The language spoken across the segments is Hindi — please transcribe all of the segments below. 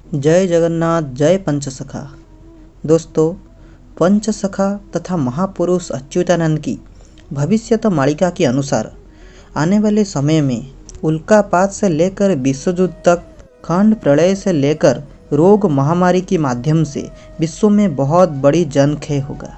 जय जगन्नाथ, जय पंचसखा। दोस्तों, पंचसखा तथा महापुरुष अच्युतानंद की भविष्यत मालिका के अनुसार आने वाले समय में उल्कापात से लेकर विश्वयुद्ध तक, खंड प्रलय से लेकर रोग महामारी के माध्यम से विश्व में बहुत बड़ी जनक्षय होगा।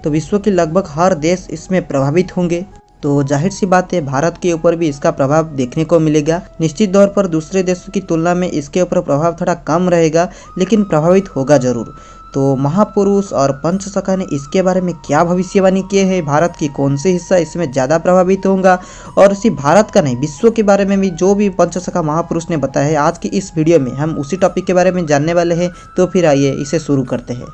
तो विश्व के लगभग हर देश इसमें प्रभावित होंगे। तो जाहिर सी बात है, भारत के ऊपर भी इसका प्रभाव देखने को मिलेगा। निश्चित तौर पर दूसरे देशों की तुलना में इसके ऊपर प्रभाव थोड़ा कम रहेगा, लेकिन प्रभावित होगा जरूर। तो महापुरुष और पंचसखा ने इसके बारे में क्या भविष्यवाणी किए हैं, भारत की कौन सी हिस्सा इसमें ज़्यादा प्रभावित होगा, और सिर्फ भारत का नहीं विश्व के बारे में भी जो भी पंचसखा महापुरुष ने बताया है, आज की इस वीडियो में हम उसी टॉपिक के बारे में जानने वाले हैं। तो फिर आइए इसे शुरू करते हैं।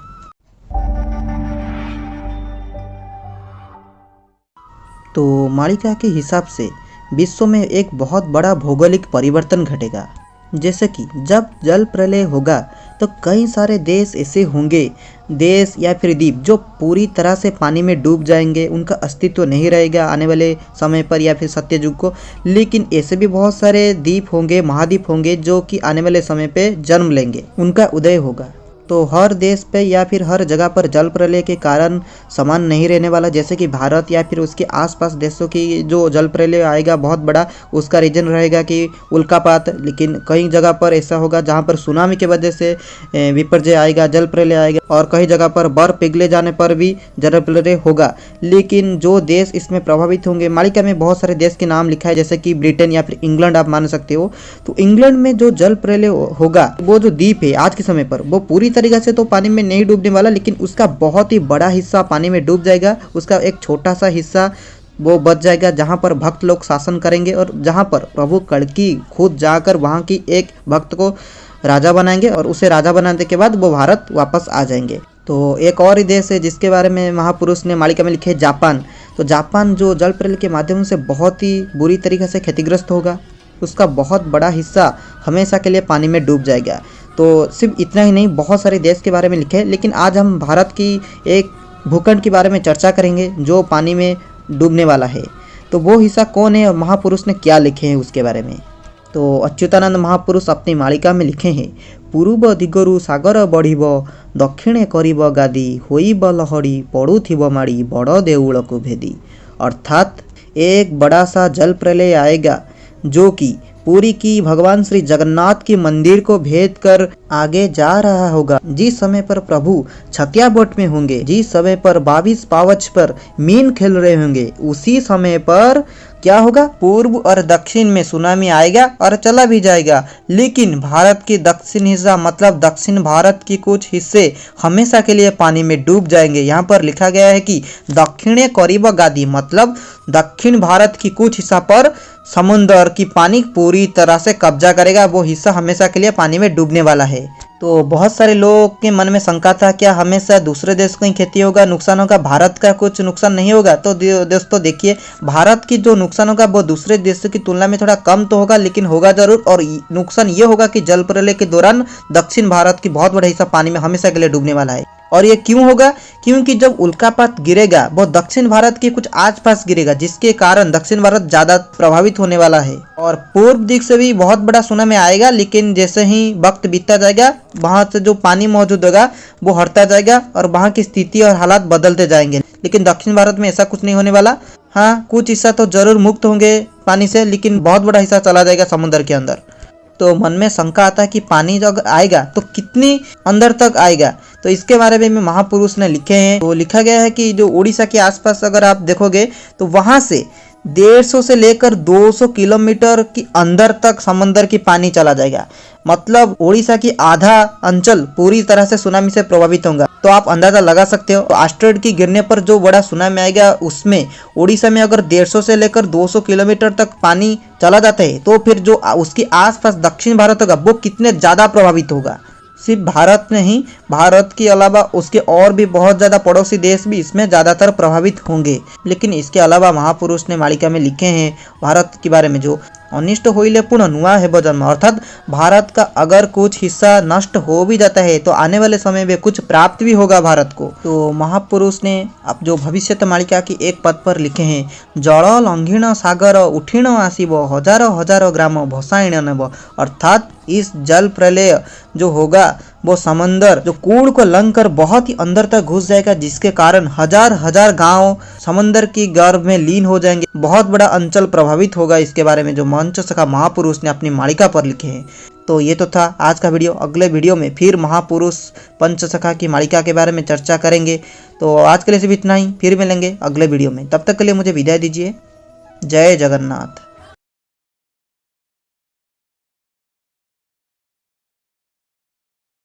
तो मालिका के हिसाब से विश्व में एक बहुत बड़ा भौगोलिक परिवर्तन घटेगा। जैसे कि जब जल प्रलय होगा तो कई सारे देश ऐसे होंगे, देश या फिर द्वीप जो पूरी तरह से पानी में डूब जाएंगे, उनका अस्तित्व नहीं रहेगा आने वाले समय पर या फिर सत्ययुग को। लेकिन ऐसे भी बहुत सारे द्वीप होंगे, महाद्वीप होंगे जो कि आने वाले समय पे जन्म लेंगे, उनका उदय होगा। तो हर देश पे या फिर हर जगह पर जल प्रलय के कारण समान नहीं रहने वाला। जैसे कि भारत या फिर उसके आसपास देशों की जो जल प्रलय आएगा बहुत बड़ा, उसका रीजन रहेगा कि उल्कापात। लेकिन कई जगह पर ऐसा होगा जहाँ पर सुनामी की वजह से विपर्जय आएगा, जल प्रलय आएगा, और कई जगह पर बर्फ पिघले जाने पर भी जल प्रलय होगा। लेकिन जो देश इसमें प्रभावित होंगे, मालिका में बहुत सारे देश के नाम लिखा है, जैसे कि ब्रिटेन या फिर इंग्लैंड आप मान सकते हो। तो इंग्लैंड में जो जल प्रलय होगा, वो जो द्वीप है आज के समय पर, वो पूरी तरीके से तो पानी में नहीं डूबने वाला, लेकिन उसका बहुत ही बड़ा हिस्सा पानी में डूब जाएगा। उसका एक छोटा सा हिस्सा वो बच जाएगा जहां पर भक्त लोग शासन करेंगे, और जहां पर प्रभु कल्कि खुद जाकर वहां की एक भक्त को राजा बनाएंगे, और उसे राजा बनाने के बाद वो भारत वापस आ जाएंगे। तो एक और ही देश है जिसके बारे में महापुरुष ने मालिका में लिखे है, जापान। तो जापान जो जल प्रलय के माध्यम से बहुत ही बुरी तरीके से क्षतिग्रस्त होगा, उसका बहुत बड़ा हिस्सा हमेशा के लिए पानी में डूब जाएगा। तो सिर्फ इतना ही नहीं, बहुत सारे देश के बारे में लिखे हैं, लेकिन आज हम भारत की एक भूखंड के बारे में चर्चा करेंगे जो पानी में डूबने वाला है। तो वो हिस्सा कौन है और महापुरुष ने क्या लिखे हैं उसके बारे में। तो अच्युतानंद महापुरुष अपनी मालिका में लिखे हैं, पूर्व दिगरु सागर बढ़िब, दक्षिणे करिब गादी, होइब लहड़ी, पड़ुथिब माड़ी, बड़ देउल को भेदी। अर्थात एक बड़ा सा जल प्रलय आएगा जो कि पूरी की भगवान श्री जगन्नाथ की मंदिर को भेद कर आगे जा रहा होगा। जिस समय पर प्रभु छतिया बोट में होंगे, जिस समय पर 22 पावच पर मीन खेल रहे होंगे, उसी समय पर क्या होगा, पूर्व और दक्षिण में सुनामी आएगा और चला भी जाएगा। लेकिन भारत की दक्षिण हिस्सा मतलब दक्षिण भारत की कुछ हिस्से हमेशा के लिए पानी में डूब जाएंगे। यहाँ पर लिखा गया है कि दक्षिणे करीब गादी, मतलब दक्षिण भारत की कुछ हिस्सा पर समुद्र की पानी पूरी तरह से कब्जा करेगा, वो हिस्सा हमेशा के लिए पानी में डूबने वाला है। तो बहुत सारे लोगों के मन में शंका था, क्या हमेशा दूसरे देश को ही क्षति होगा, नुकसान होगा, भारत का कुछ नुकसान नहीं होगा। तो दोस्तों देखिए, भारत की जो नुकसान होगा वो दूसरे देशों की तुलना में थोड़ा कम तो होगा, लेकिन होगा जरूर। और नुकसान ये होगा कि जल प्रलय के दौरान दक्षिण भारत की बहुत बड़ा हिस्सा पानी में हमेशा के लिए डूबने वाला है। और ये क्यों होगा, क्योंकि जब उल्कापात गिरेगा वो दक्षिण भारत के कुछ आसपास गिरेगा, जिसके कारण दक्षिण भारत ज्यादा प्रभावित होने वाला है। और पूर्व दिख से भी बहुत बड़ा सुनामी आएगा, लेकिन जैसे ही वक्त बीतता जाएगा वहां से जो पानी मौजूद होगा वो हटता जाएगा और वहां की स्थिति और हालात बदलते जाएंगे। लेकिन दक्षिण भारत में ऐसा कुछ नहीं होने वाला। हाँ, कुछ हिस्सा तो जरूर मुक्त होंगे पानी से, लेकिन बहुत बड़ा हिस्सा चला जाएगा समुद्र के अंदर। तो मन में शंका आता है कि पानी जब आएगा तो कितनी अंदर तक आएगा। तो इसके बारे में महापुरुष ने लिखे हैं। तो लिखा गया है कि जो उड़ीसा के आसपास अगर आप देखोगे तो वहां से 150 से लेकर 200 किलोमीटर की अंदर तक समंदर की पानी चला जाएगा। मतलब उड़ीसा की आधा अंचल पूरी तरह से सुनामी से प्रभावित होगा। तो आप अंदाजा लगा सकते हो, एस्टेरॉयड की गिरने पर जो बड़ा सुनामी आएगा उसमें उड़ीसा में अगर 150 से लेकर 200 किलोमीटर तक पानी चला जाता है, तो फिर जो उसके आसपास दक्षिण भारत होगा वो कितने ज्यादा प्रभावित होगा। सिर्फ भारत नहीं, भारत के अलावा उसके और भी बहुत ज़्यादा पड़ोसी देश भी इसमें ज़्यादातर प्रभावित होंगे। लेकिन इसके अलावा महापुरुष ने मालिका में लिखे हैं भारत के बारे में जो अनिष्ट होइले पुनः नुआ हेब जन्म, अर्थात भारत का अगर कुछ हिस्सा नष्ट हो भी जाता है तो आने वाले समय में कुछ प्राप्त भी होगा भारत को। तो महापुरुष ने अब जो भविष्यत मालिका की एक पद पर लिखे हैं, जल लंघिण सागर उठिण आसिब हजार हजार ग्राम भसाइण नेब, अर्थात इस जल प्रलय जो होगा वो समंदर जो कूड़ को लंघ कर बहुत ही अंदर तक घुस जाएगा, जिसके कारण हजार हजार गांव समंदर की गर्भ में लीन हो जाएंगे। बहुत बड़ा अंचल प्रभावित होगा। इसके बारे में जो मंच सखा महापुरुष ने अपनी मालिका पर लिखे हैं। तो ये तो था आज का वीडियो। अगले वीडियो में फिर महापुरुष पंचसखा की मालिका के बारे में चर्चा करेंगे। तो आज के लिए सिर्फ इतना ही, फिर मिलेंगे अगले वीडियो में। तब तक के लिए मुझे विदाई दीजिए। जय जगन्नाथ।